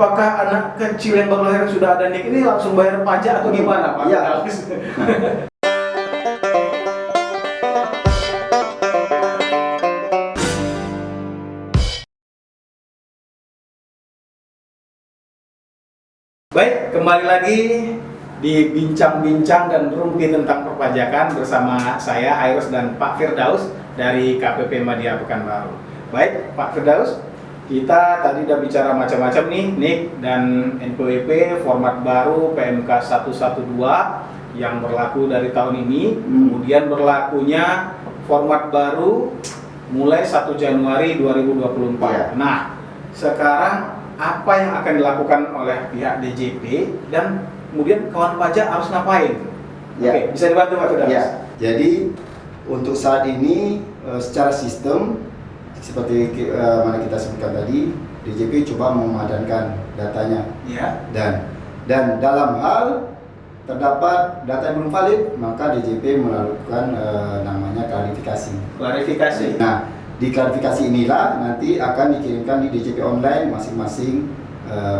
apakah anak kecil yang baru lahir sudah ada NIK ini langsung bayar pajak atau gimana Pak? Iya. Baik, kembali lagi di bincang-bincang dan rumpi tentang perpajakan bersama saya Airos dan Pak Firdaus dari KPP Madya Pekanbaru. Baik, Pak Firdaus, kita tadi udah bicara macam-macam nih, NIK dan NPWP format baru PMK 112 yang berlaku dari tahun ini, kemudian berlakunya format baru mulai 1 Januari 2024. Ya. Nah, sekarang apa yang akan dilakukan oleh pihak DJP dan kemudian kawan pajak harus ngapain? Ya. Oke, bisa dibantu Pak Firdaus? Ya, jadi untuk saat ini secara sistem seperti mana kita sebutkan tadi, DJP coba memadankan datanya. Ya. Dan dalam hal terdapat data yang belum valid, maka DJP melakukan namanya klarifikasi. Klarifikasi. Nah, di klarifikasi inilah nanti akan dikirimkan di DJP online masing-masing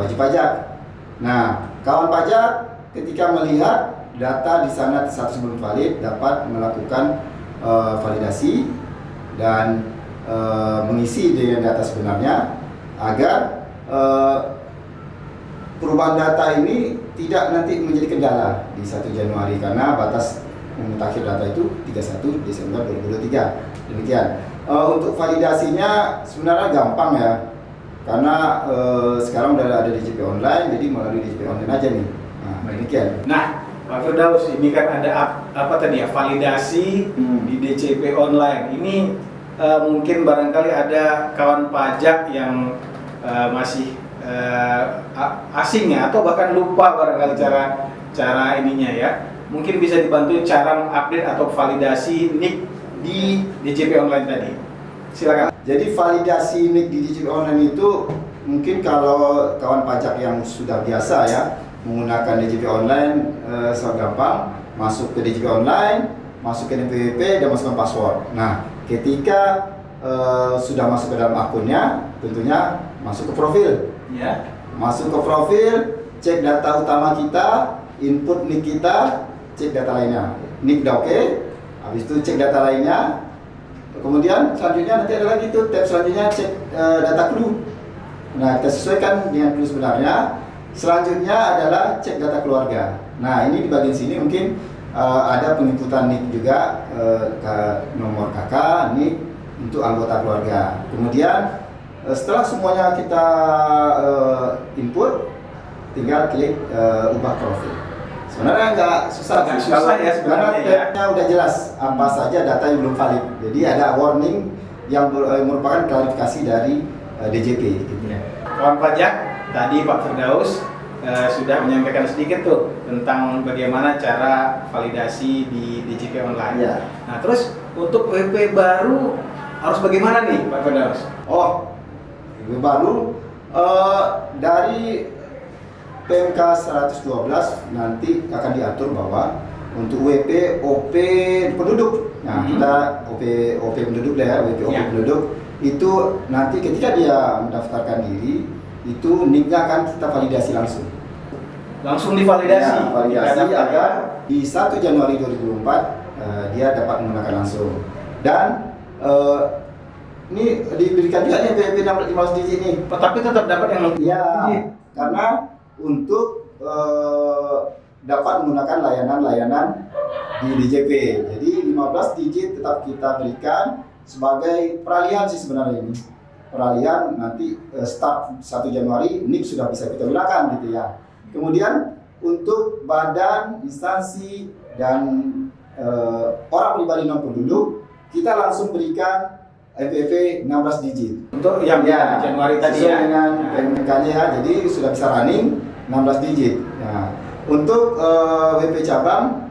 wajib pajak. Nah, kawan pajak ketika melihat data di sana status belum valid dapat melakukan validasi dan mengisi dengan data sebenarnya agar perubahan data ini tidak nanti menjadi kendala di 1 Januari karena batas mutakhir data itu 31 Desember 2023. Demikian. Untuk validasinya sebenarnya gampang ya, karena sekarang udah ada DJP online, jadi melalui DJP online aja nih. Nah, demikian. Nah, Pak Firdaus, ini kan ada apa tadi ya, validasi di DJP online. Ini mungkin barangkali ada kawan pajak yang masih asing ya, atau bahkan lupa barangkali cara ininya ya. Mungkin bisa dibantu cara mengupdate atau validasi NIK di DJP online tadi. Silakan. Jadi validasi NIK di DJP online itu mungkin kalau kawan pajak yang sudah biasa ya menggunakan DJP online sangat gampang, masuk ke DJP online, masuk ke NPWP dan masukkan password. Nah, ketika sudah masuk ke dalam akunnya, tentunya masuk ke profil. Ya. Masuk ke profil, cek data utama kita, input NIK kita, cek data lainnya. NIK udah oke. Habis itu cek data lainnya, kemudian selanjutnya nanti ada lagi tuh tab selanjutnya cek data clue. Nah, kita sesuaikan dengan clue sebenarnya. Selanjutnya adalah cek data keluarga. Nah, ini di bagian sini mungkin ada penginputan NIK juga, nomor kakak, NIK untuk anggota keluarga. Kemudian setelah semuanya kita input, tinggal klik ubah profil. Sebenarnya nggak susah ya sebenarnya ya. Tabnya udah jelas apa saja data yang belum valid. Jadi ada warning yang merupakan klarifikasi dari DJP. Gitu. Kawan pajak, tadi Pak Firdaus sudah menyampaikan sedikit tuh tentang bagaimana cara validasi di DJP online. Ya. Nah, terus untuk WP baru harus bagaimana nih Pak Firdaus? Oh, WP baru dari PMK 112 nanti akan diatur bahwa untuk WP OP penduduk. Nah, kita OP penduduk ya, WP OP penduduk itu nanti ketika dia mendaftarkan diri itu NIK-nya akan kita validasi langsung. Langsung divalidasi. Ya, validasi agar di 1 Januari 2024 dia dapat menggunakan langsung. Dan ini diberikan juga nih PMP 15 digit nih. Tapi tetap dapat yang ya, karena untuk dapat menggunakan layanan-layanan di DJP. Jadi 15 digit tetap kita berikan sebagai peralihan sih sebenarnya ini. Peralihan nanti start 1 Januari NIK sudah bisa kita gunakan gitu ya. Kemudian untuk badan, instansi dan orang pribadi non penduduk kita langsung berikan NPWP 16 digit. Untuk yang ya, Januari tadi ya. dengan PMK-nya ya, jadi sudah bisa running 16 digit. Nah, untuk WP cabang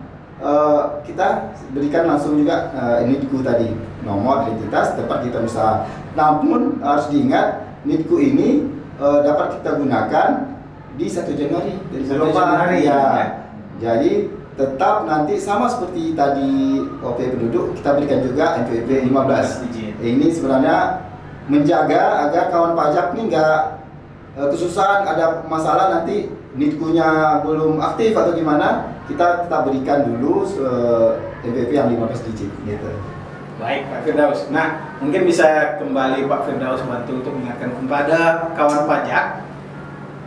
kita berikan langsung juga NIDKU tadi, nomor identitas tempat kita usaha. Namun harus diingat NIDKU ini dapat kita gunakan di 1 Januari dari 1 Januari ya. Jadi tetap nanti sama seperti tadi OP penduduk kita berikan juga NPWP 15 digit. Ini sebenarnya menjaga agar kawan pajak ini nggak kesusahan, ada masalah nanti NIK-nya belum aktif atau gimana, kita tetap berikan dulu NPWP yang 15 digit gitu. Baik Pak Firdaus. Nah, mungkin bisa kembali Pak Firdaus bantu untuk mengingatkan kepada kawan pajak,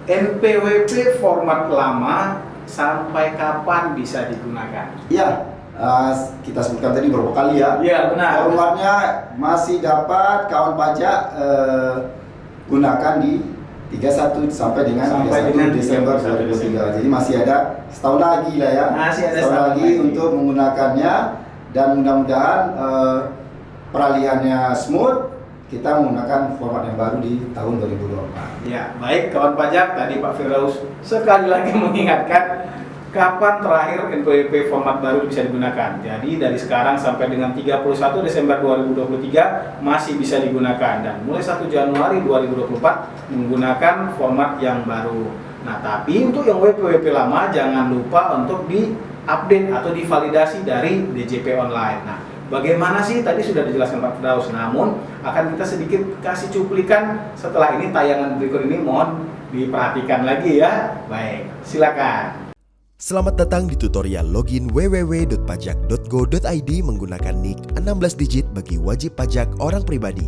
NPWP format lama sampai kapan bisa digunakan? Iya, kita sebutkan tadi beberapa kali ya. Iya, benar. Formatnya masih dapat kawan pajak gunakan di 31 sampai dengan 31 Desember 2023. Jadi masih ada setahun lagi lah ya. Masih ada setahun lagi untuk menggunakannya, dan mudah-mudahan peralihannya smooth. Kita menggunakan format yang baru di tahun 2024. Ya, baik kawan pajak, tadi Pak Firdaus sekali lagi mengingatkan kapan terakhir NPWP format baru bisa digunakan. Jadi dari sekarang sampai dengan 31 Desember 2023 masih bisa digunakan, dan mulai 1 Januari 2024 menggunakan format yang baru. Nah, tapi untuk yang WPWP lama jangan lupa untuk di-update atau divalidasi dari DJP online. Nah, bagaimana sih tadi sudah dijelaskan Pak Firdaus, namun akan kita sedikit kasih cuplikan setelah ini, tayangan berikut ini mohon diperhatikan lagi ya. Baik, silakan. Selamat datang di tutorial login www.pajak.go.id menggunakan NIK 16 digit bagi wajib pajak orang pribadi.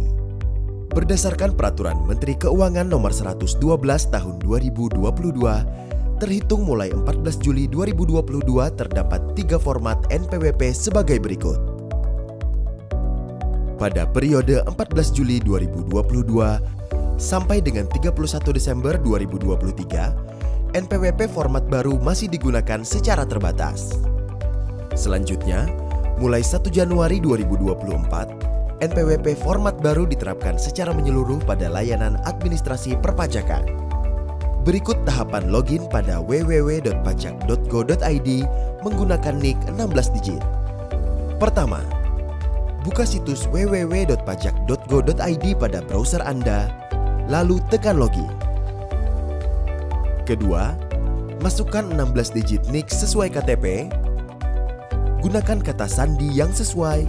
Berdasarkan Peraturan Menteri Keuangan Nomor 112 Tahun 2022, terhitung mulai 14 Juli 2022 terdapat 3 format NPWP sebagai berikut. Pada periode 14 Juli 2022 sampai dengan 31 Desember 2023, NPWP format baru masih digunakan secara terbatas. Selanjutnya, mulai 1 Januari 2024, NPWP format baru diterapkan secara menyeluruh pada layanan administrasi perpajakan. Berikut tahapan login pada www.pajak.go.id menggunakan NIK 16 digit. Pertama, buka situs www.pajak.go.id pada browser Anda, lalu tekan login. Kedua, masukkan 16 digit NIK sesuai KTP, gunakan kata sandi yang sesuai,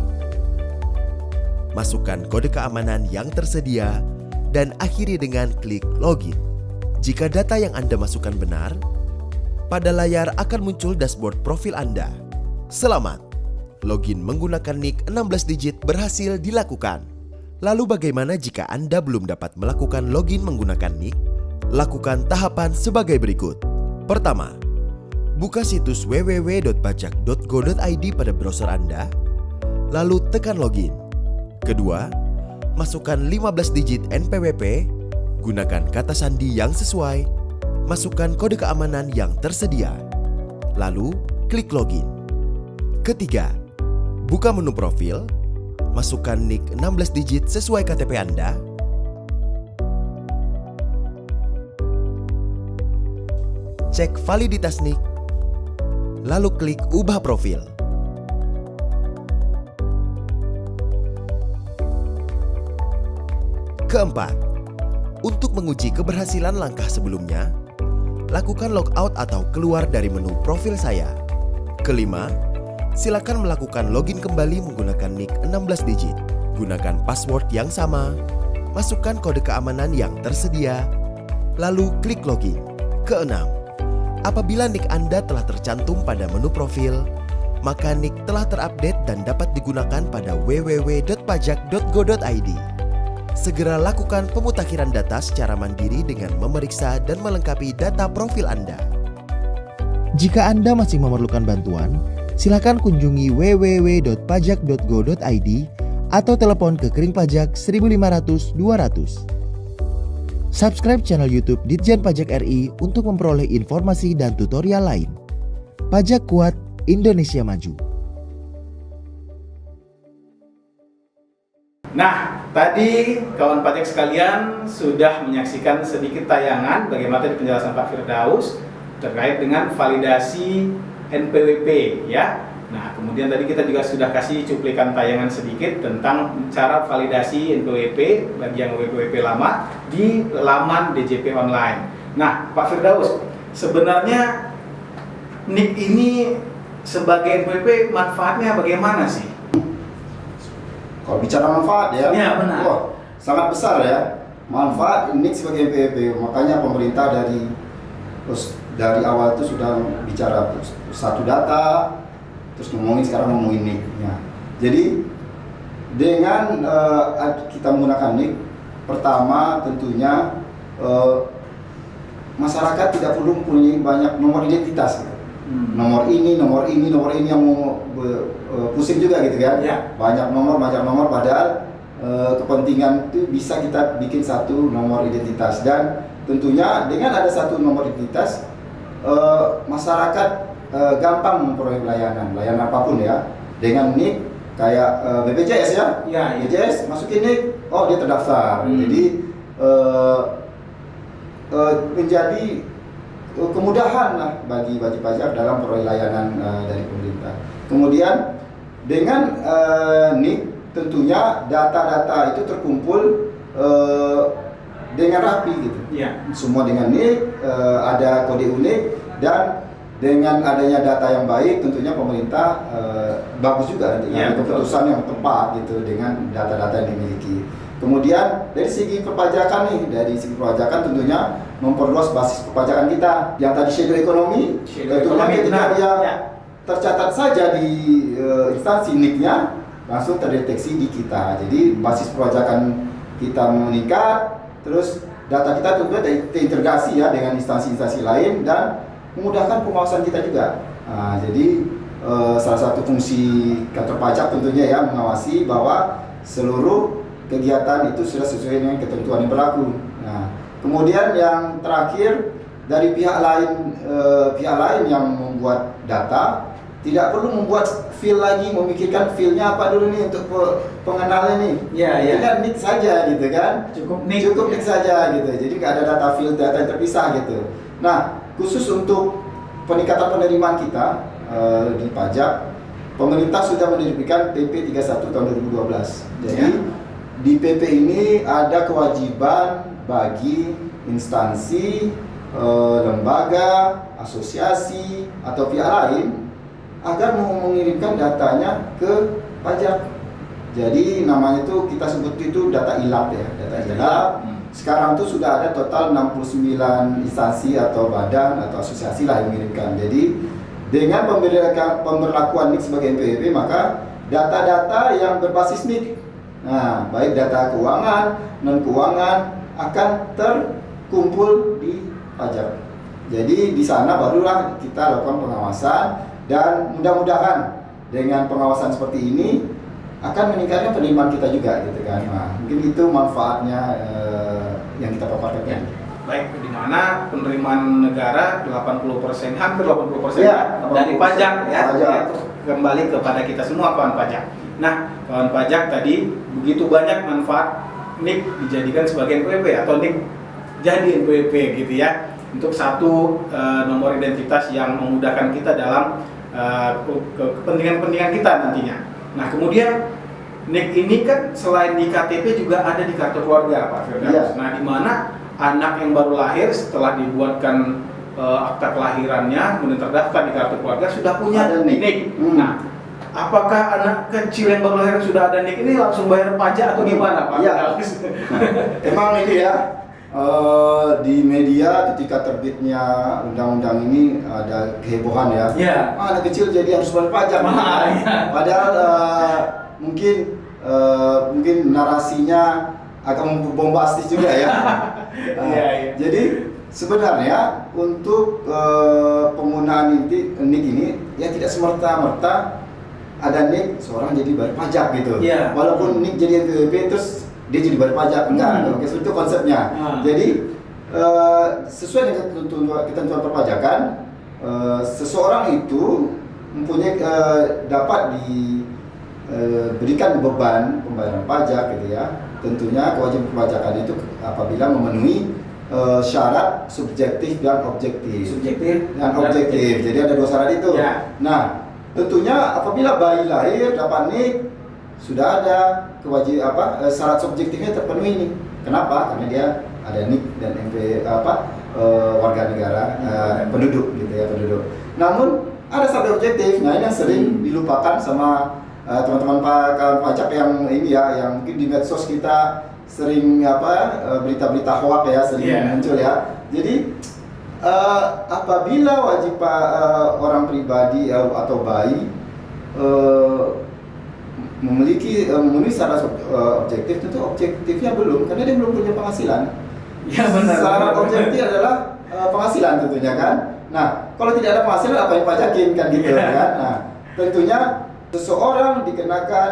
masukkan kode keamanan yang tersedia, dan akhiri dengan klik login. Jika data yang Anda masukkan benar, pada layar akan muncul dashboard profil Anda. Selamat! Login menggunakan NIK 16 digit berhasil dilakukan. Lalu bagaimana jika Anda belum dapat melakukan login menggunakan NIK? Lakukan tahapan sebagai berikut. Pertama, buka situs www.pajak.go.id pada browser Anda, lalu tekan login. Kedua, masukkan 15 digit NPWP, gunakan kata sandi yang sesuai, masukkan kode keamanan yang tersedia, lalu klik login. Ketiga, buka menu profil, masukkan NIK 16 digit sesuai KTP Anda, cek validitas NIK, lalu klik ubah profil. Keempat, untuk menguji keberhasilan langkah sebelumnya, lakukan logout atau keluar dari menu profil saya. Kelima, silakan melakukan login kembali menggunakan NIK 16 digit. Gunakan password yang sama, masukkan kode keamanan yang tersedia, lalu klik login. Keenam, apabila NIK Anda telah tercantum pada menu profil, maka NIK telah terupdate dan dapat digunakan pada www.pajak.go.id. Segera lakukan pemutakhiran data secara mandiri dengan memeriksa dan melengkapi data profil Anda. Jika Anda masih memerlukan bantuan, silakan kunjungi www.pajak.go.id atau telepon ke Kering Pajak 1500 200. Subscribe channel YouTube Ditjen Pajak RI untuk memperoleh informasi dan tutorial lain. Pajak kuat, Indonesia maju. Nah, tadi kawan pajak sekalian sudah menyaksikan sedikit tayangan bagaimana tadi penjelasan Pak Firdaus terkait dengan validasi NPWP ya. Nah, kemudian tadi kita juga sudah kasih cuplikan tayangan sedikit tentang cara validasi NPWP bagi yang WPWP lama di laman DJP online. Nah, Pak Firdaus, sebenarnya NIK ini sebagai NPWP manfaatnya bagaimana sih? Kalau bicara manfaat ya, Iya, benar. wah, sangat besar ya. manfaat NIK sebagai NPWP. Makanya pemerintah dari awal itu sudah bicara satu data, terus sekarang ngomongin NIK. Ya. Jadi dengan kita menggunakan NIK, pertama tentunya masyarakat tidak perlu mempunyai banyak nomor identitas. Gitu. Nomor ini yang mau pusing juga gitu kan. Ya. Banyak nomor padahal kepentingan itu bisa kita bikin satu nomor identitas, dan tentunya dengan ada satu nomor identitas masyarakat gampang memperoleh layanan apapun ya. Dengan NIK kayak BPJS ya, BPJS masukin NIK, oh dia terdaftar. Jadi menjadi kemudahan lah bagi wajib pajak dalam peroleh layanan dari pemerintah. Kemudian dengan NIK tentunya data-data itu terkumpul dengan rapi gitu. Semua dengan NIK, ada kode unik, dan dengan adanya data yang baik tentunya pemerintah bagus juga nanti keputusan yang tepat gitu dengan data-data yang dimiliki. Kemudian dari segi perpajakan tentunya memperluas basis perpajakan kita. Yang tadi shadow ekonomi, tentunya ketika dia tercatat saja di instansi NIK-nya langsung terdeteksi di kita. Jadi basis perpajakan kita meningkat, terus data kita tentunya terintegrasi ya dengan instansi-instansi lain dan memudahkan pengawasan kita juga. Jadi salah satu fungsi kantor pajak tentunya ya mengawasi bahwa seluruh kegiatan itu sudah sesuai dengan ketentuan yang berlaku. Nah, kemudian yang terakhir dari pihak lain yang membuat data tidak perlu membuat file lagi, memikirkan filenya apa dulu nih untuk pengenalnya nih. Kan NIK saja gitu kan. Cukup NIK saja gitu. Jadi nggak ada data yang terpisah gitu. Nah, khusus untuk peningkatan penerimaan kita di pajak, pemerintah sudah menerbitkan PP 31 tahun 2012. Jadi di PP ini ada kewajiban bagi instansi, lembaga, asosiasi atau pihak lain agar mengirimkan datanya ke pajak. Jadi namanya itu kita sebut itu data ILAP ya, data ILAP. Sekarang tuh sudah ada total 69 instansi atau badan atau asosiasi lah yang mengirimkan. Jadi dengan pemberlakuan NIK sebagai NPWP, maka data-data yang berbasis NIK, nah baik data keuangan, non keuangan akan terkumpul di pajak. Jadi di sana barulah kita lakukan pengawasan, dan mudah-mudahan dengan pengawasan seperti ini akan meningkatkan penerimaan kita juga gitu kan. Nah, mungkin itu manfaatnya yang kita paparkan. Baik, di mana penerimaan negara 80%, hampir 80% dari pajak ya, kembali kepada kita semua kawan pajak. Nah, kawan pajak tadi begitu banyak manfaat NIK dijadikan sebagai NPWP atau NIK jadi NPWP gitu ya, untuk satu nomor identitas yang memudahkan kita dalam kepentingan-kepentingan kita nantinya. Nah, kemudian NIK ini kan selain di KTP juga ada di kartu keluarga, Pak Firdaus. Nah, di mana anak yang baru lahir setelah dibuatkan akta kelahirannya kemudian terdaftar di kartu keluarga sudah punya NIK. Nah, apakah anak kecil yang baru lahir sudah ada NIK ini langsung bayar pajak atau gimana, Pak? Emang ini ya, di media ketika terbitnya undang-undang ini ada kehebohan ya. Anak kecil jadi harus bayar pajak. Padahal mungkin narasinya agak bombastis juga ya. Jadi sebenarnya untuk penggunaan NIK ini ya tidak semerta-merta ada NIK seorang jadi bayar pajak gitu. Walaupun NIK jadi NPWP terus dia jadi bayar pajak, enggak. Itu konsepnya. Jadi sesuai dengan ketentuan perpajakan, seseorang itu mempunyai dapat diberikan beban pembayaran pajak gitu ya. Tentunya kewajiban perpajakan itu apabila memenuhi syarat subjektif dan objektif. Jadi ada dua syarat itu. Nah, tentunya apabila bayi lahir dapat NIK, sudah ada syarat subjektifnya terpenuhi nih. Kenapa? Karena dia ada NIK dan warga negara penduduk gitu ya, penduduk. Namun ada syarat objektif. Nah, ini yang sering dilupakan sama teman-teman kawan pajak yang ini ya, yang mungkin di medsos kita sering berita-berita hoak ya sering muncul ya. Jadi apabila wajib orang pribadi atau bayi memenuhi syarat objektif, tentu objektifnya belum, karena dia belum punya penghasilan. Ya benar. Syarat objektif adalah penghasilan tentunya kan. Nah, kalau tidak ada penghasilan apa yang pajakin kan gitu kan. Nah, tentunya seseorang dikenakan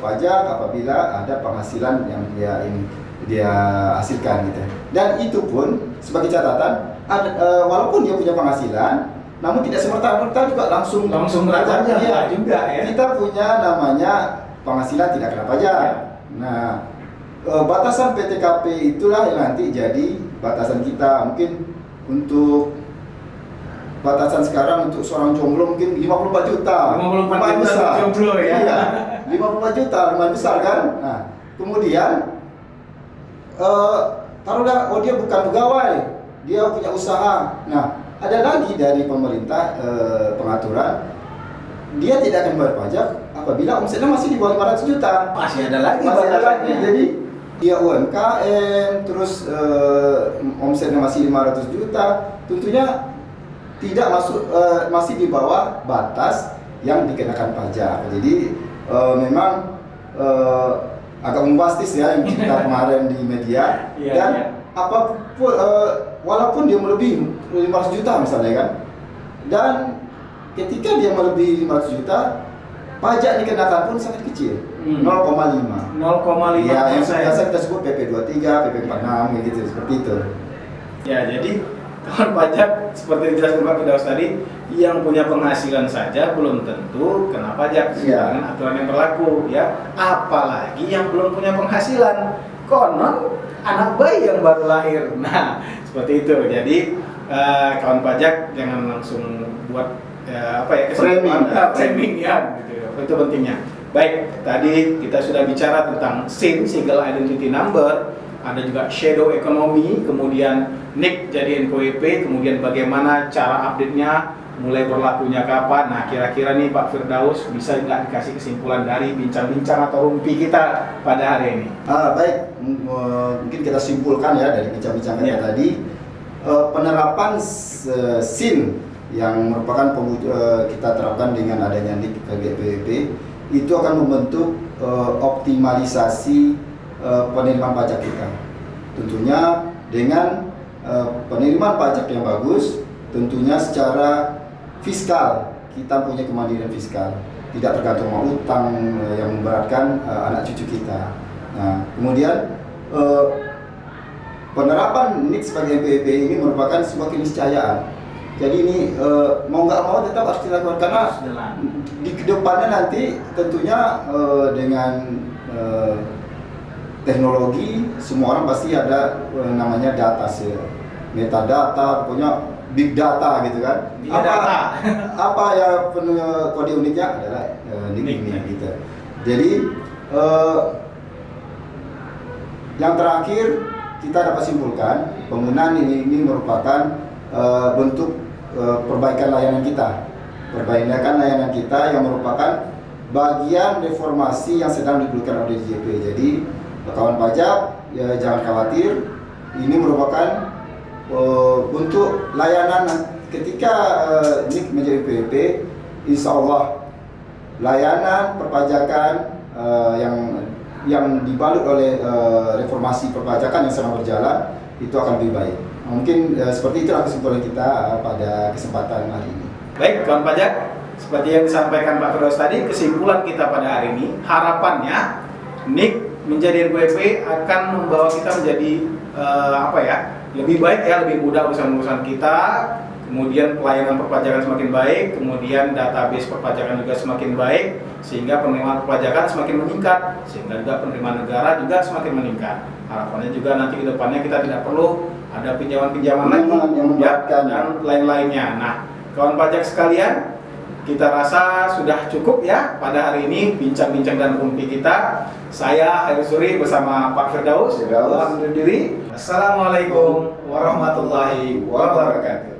pajak apabila ada penghasilan yang dia hasilkan gitu. Dan itu pun sebagai catatan, walaupun dia punya penghasilan, namun tidak semerta-merta juga langsung pajak juga ya. Kita punya namanya penghasilan tidak kena pajak. Nah, batasan PTKP itulah yang nanti jadi batasan kita. Mungkin untuk batasan sekarang untuk seorang jomblo mungkin 54 juta. 54 juta jomblo ya. Iya, 54 juta lumayan besar kan. Nah, kemudian taruhlah dia bukan pegawai, dia punya usaha. Nah, ada lagi dari pemerintah pengaturan, dia tidak akan bayar pajak apabila omsetnya masih di bawah 500 juta. Masih ada lagi. Jadi dia UMKM, terus omsetnya masih 500 juta, tentunya tidak masuk, masih di bawah batas yang dikenakan pajak. Jadi memang agak bombastis ya yang kita kemarin di media. Dan apapun, walaupun dia melebihi 500 juta misalnya kan, dan ketika dia melebihi 500 juta, pajak dikenakan pun sangat kecil, 0,5. 0,5. Ya, yang biasa kita sebut PP 23, PP 46 gitu, seperti itu. Ya, jadi kawan pajak seperti dijelaskan Pak Firdaus tadi, yang punya penghasilan saja belum tentu kena pajak dengan aturan yang berlaku ya. Apalagi yang belum punya penghasilan, konon anak bayi yang baru lahir. Nah, seperti itu. Jadi kawan pajak jangan langsung buat framing ya gitu. Itu pentingnya. Baik, tadi kita sudah bicara tentang SIN, Single Identity Number, ada juga shadow economy, kemudian NIK jadi NPWP, kemudian bagaimana cara update-nya, mulai berlakunya kapan. Nah, kira-kira nih Pak Firdaus bisa nggak dikasih kesimpulan dari bincang-bincang atau rumpi kita pada hari ini? Baik, mungkin kita simpulkan ya dari bincang-bincang kita tadi, penerapan SIN yang merupakan kita terapkan dengan adanya NIK KGPWP itu akan membentuk optimalisasi penerimaan pajak kita. Tentunya dengan penerimaan pajak yang bagus, tentunya secara fiskal kita punya kemandirian fiskal, tidak tergantung sama utang yang memberatkan anak cucu kita. Nah, kemudian penerapan NIK sebagai NPWP ini merupakan sebuah keniscayaan. Jadi ini mau nggak mau tetap harus dilakukan, karena di kedepannya nanti tentunya dengan teknologi semua orang pasti ada namanya data sih, metadata, pokoknya big data gitu kan. Apa ya kode uniknya adalah NIK gitu. Jadi yang terakhir kita dapat simpulkan penggunaan ini merupakan bentuk perbaikan layanan kita, yang merupakan bagian reformasi yang sedang dilakukan oleh DJP. Jadi kawan pajak ya, jangan khawatir, ini merupakan bentuk layanan ketika NIK menjadi PWP. Insya Allah layanan perpajakan yang dibalut oleh reformasi perpajakan yang sedang berjalan itu akan lebih baik. Mungkin seperti itulah kesimpulan kita pada kesempatan hari ini. Baik, kawan pajak, seperti yang disampaikan Pak Firdaus tadi, kesimpulan kita pada hari ini, harapannya NIK menjadi NPWP akan membawa kita menjadi lebih baik ya, lebih mudah urusan-urusan kita, kemudian pelayanan perpajakan semakin baik, kemudian database perpajakan juga semakin baik, sehingga penerimaan perpajakan semakin meningkat, sehingga juga penerimaan negara juga semakin meningkat. Harapannya juga nanti ke depannya kita tidak perlu ada pinjaman-pinjaman lagi dan lain-lainnya. Nah, kawan pajak sekalian, kita rasa sudah cukup ya pada hari ini bincang-bincang dan rumpi kita. Saya Hairul Suri bersama Pak Firdaus. Assalamualaikum warahmatullahi wabarakatuh.